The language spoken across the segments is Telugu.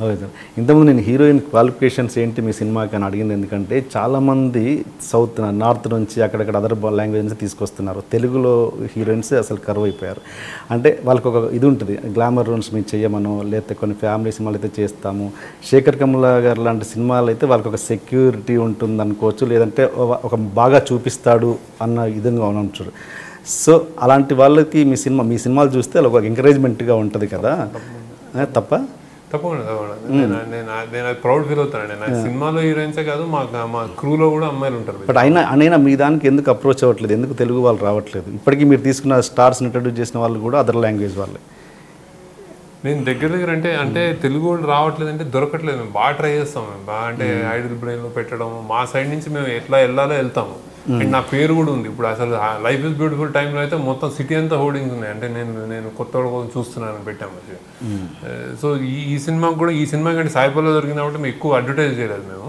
Okay sir. ఇంతకుముందు నేను హీరోయిన్ క్వాలిఫికేషన్స్ ఏంటి మీ సినిమాకి అని అడిగింది ఎందుకంటే చాలామంది సౌత్ నార్త్ నుంచి అక్కడక్కడ అదర్ లాంగ్వేజ్ నుంచి తీసుకొస్తున్నారు. తెలుగులో హీరోయిన్స్ అసలు కరువు అయిపోయారు. అంటే వాళ్ళకి ఒక ఇది ఉంటుంది, గ్లామర్ రోల్స్ మేము చేయమనో లేకపోతే కొన్ని ఫ్యామిలీ సినిమాలు అయితే చేస్తాము. శేఖర్ కమల గారు లాంటి సినిమాలు అయితే వాళ్ళకి ఒక సెక్యూరిటీ ఉంటుంది అనుకోవచ్చు, లేదంటే ఒక బాగా చూపిస్తాడు అన్న విధంగా ఉంటారు. సో అలాంటి వాళ్ళకి మీ సినిమాలు చూస్తే అలా ఒక ఎంకరేజ్మెంట్గా ఉంటుంది కదా, తప్పకుండా నేను అది ప్రౌడ్ ఫీల్ అవుతానండి. నాకు సినిమాలో హీరోయిన్సే కాదు, మా క్రూలో కూడా అమ్మాయిలు ఉంటారు. బట్ అయినా మీ దానికి ఎందుకు అప్రోచ్ అవ్వట్లేదు, ఎందుకు తెలుగు వాళ్ళు రావట్లేదు? ఇప్పటికీ మీరు తీసుకున్న స్టార్స్ని ఇంట్రడ్యూస్ చేసిన వాళ్ళు కూడా అదర్ లాంగ్వేజ్ వాళ్ళే. నేను దగ్గర అంటే తెలుగు వాళ్ళు రావట్లేదు అంటే దొరకట్లేదు. మేము బాగా ట్రై చేస్తాం, మేము బాగా అంటే ఐడల్ బ్రెయిన్లో పెట్టడం, మా సైడ్ నుంచి మేము ఎట్లా వెళ్ళాలో వెళ్తాము. అండ్ నా పేరు కూడా ఉంది. ఇప్పుడు అసలు లైఫ్ ఇస్ బ్యూటిఫుల్ టైంలో అయితే మొత్తం సిటీ అంతా హోర్డింగ్స్ ఉన్నాయి. అంటే నేను కొత్త కోసం చూస్తున్నాను పెట్టాము. సో ఈ సినిమాకి కూడా, ఈ సినిమా కంటే సాయిపల్లో దొరికింది కాబట్టి మేము ఎక్కువ అడ్వర్టైజ్ చేయలేదు మేము.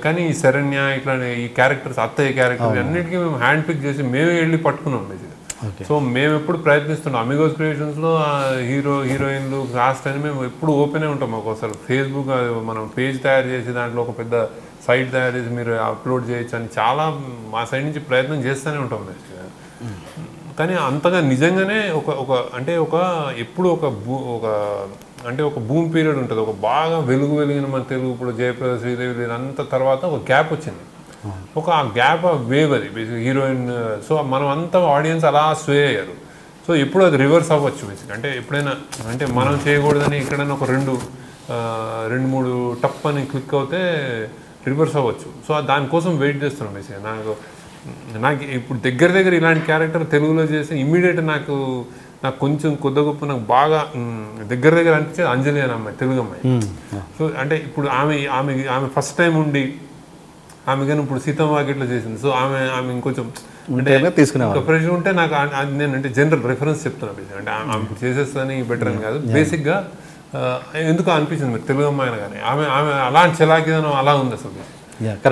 కానీ ఈ శరణ్య ఇట్లా ఈ క్యారెక్టర్స్, అత్తయ్య క్యారెక్టర్స్ అన్నిటికీ మేము హ్యాండ్ పిక్ చేసి మేమే వెళ్ళి పట్టుకున్నాం బేసిక్గా. సో మేము ఎప్పుడు ప్రయత్నిస్తున్నాం. అమిగోస్ క్రియేషన్స్లో హీరోయిన్లు కాస్ట్ అని మేము ఎప్పుడు ఓపెనే ఉంటాం. ఒక్కోసారి ఫేస్బుక్ మనం పేజ్ తయారు చేసి దాంట్లో ఒక పెద్ద సైట్ తయారు చేసి మీరు అప్లోడ్ చేయొచ్చు అని చాలా మా సైడ్ నుంచి ప్రయత్నం చేస్తూనే ఉంటాం. కానీ అంతగా నిజంగానే ఎప్పుడు ఒక బూమ్ పీరియడ్ ఉంటుంది, ఒక బాగా వెలిగిన మన తెలుగు. ఇప్పుడు జయప్రద, శ్రీదేవి అంత తర్వాత ఒక గ్యాప్ వచ్చింది. ఆ గ్యాప్ వేవ్ అది బేసిక్ హీరోయిన్. సో మనం అంతా ఆడియన్స్ అలా స్వే అయ్యారు. సో ఎప్పుడు అది రివర్స్ అవ్వచ్చు బేసిక్. అంటే ఎప్పుడైనా అంటే మనం చేయకూడదని ఎక్కడైనా ఒక రెండు మూడు టప్ అని క్లిక్ అవుతే రివర్స్ అవ్వచ్చు. సో దానికోసం వెయిట్ చేస్తున్నాం బేసిక్. నాకు ఇప్పుడు దగ్గర ఇలాంటి క్యారెక్టర్ తెలుగులో చేసి ఇమ్మీడియట్ నాకు కొంచెం కొద్ది గొప్ప నాకు బాగా దగ్గర అనిపించేది అంజలి అని అమ్మాయి, తెలుగు అమ్మాయి. సో అంటే ఇప్పుడు ఆమె ఫస్ట్ టైం ఉండి ఆమె కానీ ఇప్పుడు సీతమ్మ వాకిట్లో చేసింది. సో ఆమె ఇంకొంచెం ప్రెషర్ ఉంటే నాకు నేను అంటే జనరల్ రిఫరెన్స్ చెప్తున్నా. అంటే ఆమె చేసేస్తాని బెటర్ అని కాదు, బేసిక్గా ఎందుకు అనిపించింది మీరు తెలుగు అమ్మాయిన కానీ ఆమె అలాంటి చలాకిదనం అలా ఉంది అసలు.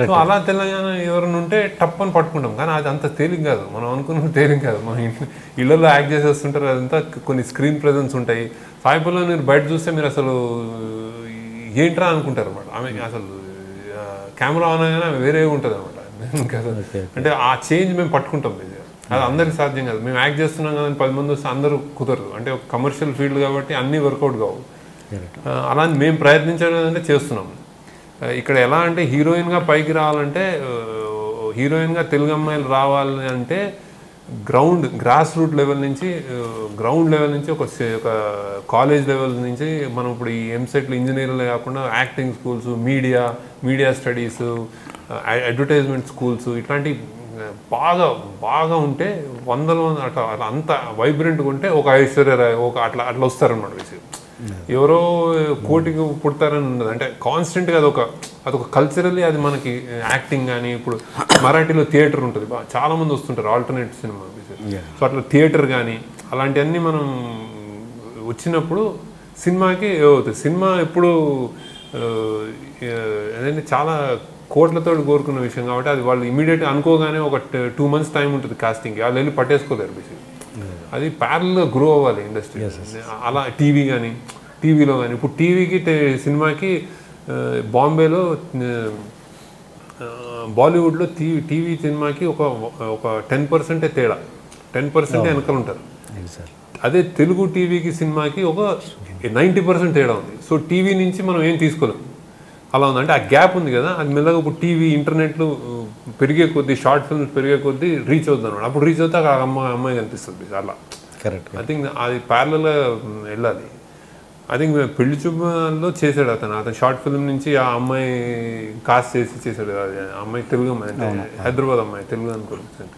సో అలా తెలంగాణ ఎవరైనా ఉంటే టప్ అని పట్టుకుంటాం. కానీ అది అంత తేలిక కాదు, మనం అనుకున్న తేలిక కాదు. మన ఇళ్లలో యాక్ట్ చేసేస్తుంటారు, అదంతా కొన్ని స్క్రీన్ ప్రెజెన్స్ ఉంటాయి. సాయిపల్లో మీరు బయట చూస్తే మీరు అసలు ఏంట్రా అనుకుంటారు అన్నమాట. ఆమె అసలు కెమెరా ఆన్ అయినా వేరే ఉంటుంది అనమాట. అంటే ఆ చేంజ్ మేము పట్టుకుంటాం. అది అందరికి సాధ్యం కాదు. మేము యాక్ట్ చేస్తున్నాం కదా 10 మంది వస్తే అందరూ కుదరదు. అంటే ఒక కమర్షియల్ ఫీల్డ్ కాబట్టి అన్నీ వర్కౌట్ కావు. అలా మేము ప్రయత్నించడం అంటే చేస్తున్నాం. ఇక్కడ ఎలా అంటే హీరోయిన్గా పైకి రావాలంటే, హీరోయిన్గా తెలుగు అమ్మాయిలు రావాలి అంటే గ్రాస్ రూట్ లెవెల్ నుంచి, గ్రౌండ్ లెవెల్ నుంచి ఒక కాలేజ్ లెవెల్ నుంచి మనం ఇప్పుడు ఈ ఎంసెట్లు ఇంజనీర్లే కాకుండా acting schools, media studies, advertisement schools ఇట్లాంటి బాగా ఉంటే వందల అట్లా అంత వైబ్రెంట్గా ఉంటే ఒక ఐశ్వర్యరాయ్ అట్లా వస్తారనమాట. ఎవరో కోటికి పుడతారని ఉండదు. అంటే కాన్స్టెంట్గా అదొక కల్చరల్లీ అది మనకి యాక్టింగ్ కానీ, ఇప్పుడు మరాఠీలో థియేటర్ ఉంటుంది, చాలామంది వస్తుంటారు ఆల్టర్నేట్ సినిమా. సో అట్లా థియేటర్ కానీ అలాంటివన్నీ మనం వచ్చినప్పుడు సినిమాకి అవుతుంది. సినిమా ఎప్పుడు అదేంటి చాలా కోట్లతో కోరుకున్న విషయం కాబట్టి అది వాళ్ళు ఇమీడియట్గా అనుకోగానే ఒక 2 months టైం ఉంటుంది కాస్టింగ్కి, వాళ్ళు వెళ్ళి పట్టేసుకోలేరు బేసిక్. అది ప్యారల్గా గ్రో అవ్వాలి ఇండస్ట్రీ. అలా టీవీలో కానీ ఇప్పుడు టీవీకి సినిమాకి బాంబేలో బాలీవుడ్లో టీవీ సినిమాకి ఒక 10% తేడా, 10% వెనకాల ఉంటారు. అదే తెలుగు టీవీకి సినిమాకి ఒక 90% తేడా ఉంది. సో టీవీ నుంచి మనం ఏం తీసుకోలేం, అలా ఉంది. అంటే ఆ గ్యాప్ ఉంది కదా, అది మెల్లగా ఇప్పుడు టీవీ ఇంటర్నెట్లు పెరిగే కొద్దీ, షార్ట్ ఫిల్మ్స్ పెరిగే కొద్దీ రీచ్ అవుతుంది అనమాట. అప్పుడు రీచ్ అవుతే ఆ అమ్మాయి కనిపిస్తుంది అలా. కరెక్ట్. ఐ థింక్ అది ప్యారలల్గా వెళ్ళాలి. ఐ థింక్ పెళ్లి చూపులో చేశాడు అతను షార్ట్ ఫిల్మ్ నుంచి ఆ అమ్మాయి కాస్ట్ చేశాడు. అది అమ్మాయి తెలుగు అమ్మాయి, అంటే హైదరాబాద్ అమ్మాయి, తెలుగు అనుకోలేదు.